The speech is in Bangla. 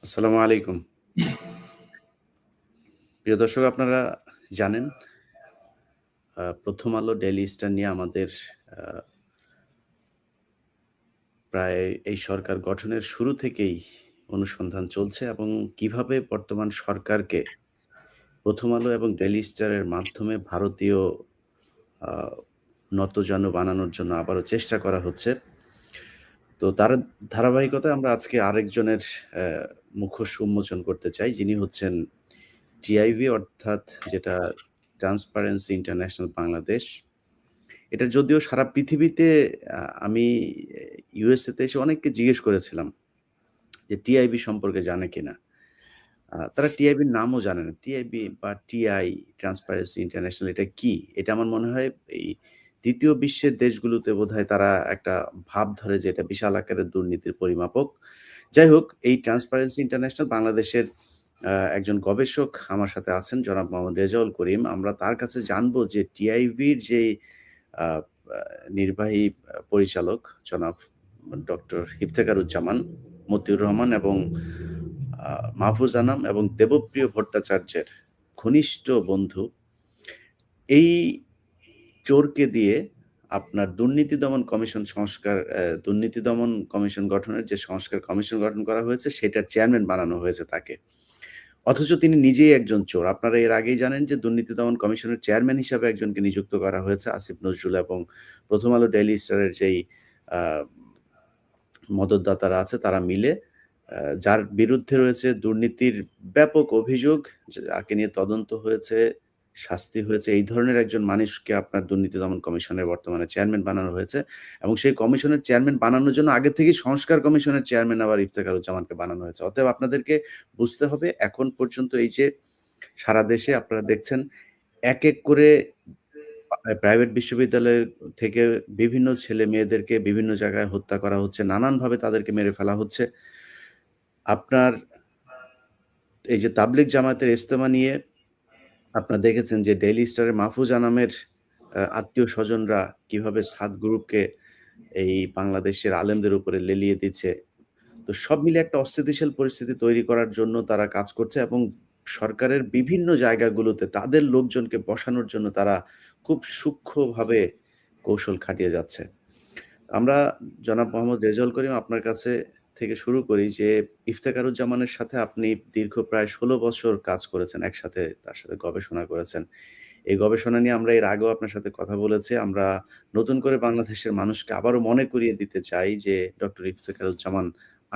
আসসালামু আলাইকুম। প্রিয় দর্শক আপনারা জানেন 'প্রথম আলো ডেইলি স্টার' নিয়ে আমাদের আ প্রায় এই সরকার গঠনের শুরু থেকেই অনুসন্ধান চলছে এবং কিভাবে বর্তমান সরকারকে 'প্রথম আলো' এবং ডেইলি স্টারের মাধ্যমে ভারতীয় আ নতজানু বানানোর জন্য আবারও চেষ্টা করা হচ্ছে। তো তার ধারাবাহিকতায় আমরা আজকে আরেকজনের মুখোশ উন্মোচন করতে চাই। যিনি হচ্ছেন টিআইবি অর্থাৎ যেটা ট্রান্সপারেন্সি ইন্টারন্যাশনাল বাংলাদেশ। এটা যদিও সারা পৃথিবীতে আমি ইউএসএ তে এসে অনেককে জিজ্ঞেস করেছিলাম যে টিআইবি সম্পর্কে জানে কিনা? তারা টিআইবির নামও জানে না। টিআইবি বা টিআই ট্রান্সপারেন্সি ইন্টারন্যাশনাল এটা কি? এটা আমার মনে হয় এই ৩য় বিশ্বের দেশগুলোতে বোধহয় তারা একটা ভাব ধরে যে এটা বিশাল আকারের দুর্নীতির পরিমাপক। যাই হোক এই ট্রান্সপারেন্সি ইন্টারন্যাশনাল বাংলাদেশের একজন গবেষক আমার সাথে আছেন জনাব মোহাম্মদ রেজাউল করিম। আমরা তার কাছে জানবো যে টিআইবির যেই আ আ নির্বাহী পরিচালক জনাব ডক্টর ইফতেখারুজ্জামান, মতিউর রহমান এবং আ মাহফুজ আনাম এবং দেবপ্রিয় ভট্টাচার্যের ঘনিষ্ঠ বন্ধু, এই চোরকে দিয়ে আপনার দুর্নীতি দমন কমিশন সংস্কার দুর্নীতি দমন কমিশন গঠনের যে সংস্কার কমিশন গঠন করা হয়েছে সেটার চেয়ারম্যান বানানো হয়েছে তাকে। অথচ তিনি নিজেই একজন চোর। আপনারা এর আগেই জানেন যে দুর্নীতি দমন কমিশনের চেয়ারম্যান হিসাবে একজনকে নিযুক্ত করা হয়েছে আসিফ নজরুল এবং 'প্রথম আলো ডেইলি স্টারের' যেই আ মদদদাতারা আছে তারা মিলে যার বিরুদ্ধে রয়েছে দুর্নীতির ব্যাপক অভিযোগ, যাকে নিয়ে তদন্ত হয়েছে, শাস্তি হয়েছে, এই ধরনের একজন মানুষকে আপনার দুর্নীতি দমন কমিশনের বর্তমানে চেয়ারম্যান বানানো হয়েছে এবং সেই কমিশনের চেয়ারম্যান বানানোর জন্য আগে থেকেই সংস্কার কমিশনের চেয়ারম্যান আবার ইফতেখারুজ্জামানকে বানানো হয়েছে। অতএব আপনাদেরকে বুঝতে হবে এখন পর্যন্ত এই যে সারা দেশে আপনারা দেখছেন একেক করে প্রাইভেট বিশ্ববিদ্যালয়ের থেকে বিভিন্ন ছেলে-মেয়েদেরকে বিভিন্ন জায়গায় হত্যা করা হচ্ছে। নানানভাবে তাদেরকে মেরে ফেলা হচ্ছে। আপনার এই যে তাবলিগ জামায়াতের ইজতেমা নিয়ে আপনারা দেখেছেন যে ডেইলি স্টারের মাহফুজ আনামের আত্মীয়স্বজনরা কিভাবে সাদ গ্রুপকে এই বাংলাদেশের আলেমদের উপরে লেলিয়ে দিচ্ছে। তো সব মিলে একটা অস্থিতিশীল পরিস্থিতি তৈরি করার জন্য তারা কাজ করছে এবং সরকারের বিভিন্ন জায়গাগুলোতে তাদের লোকজনকে বসানোর জন্য তারা খুব সূক্ষ্মভাবে কৌশল খাটিয়ে যাচ্ছে। আমরা জনাব মোহাম্মদ রেজাউল করিম আপনার কাছে থেকে শুরু করি যে ইফতেখারুজ্জামানের সাথে আপনি দীর্ঘ প্রায় ১৬ বছর কাজ করেছেন একসাথে, তার সাথে গবেষণা করেছেন। এই গবেষণা নিয়ে আমরা এর আগেও আপনার সাথে কথা বলেছি। আমরা নতুন করে বাংলাদেশের মানুষকে আবারও মনে করিয়ে দিতে চাই যে ডক্টর ইফতেখারুজ্জামান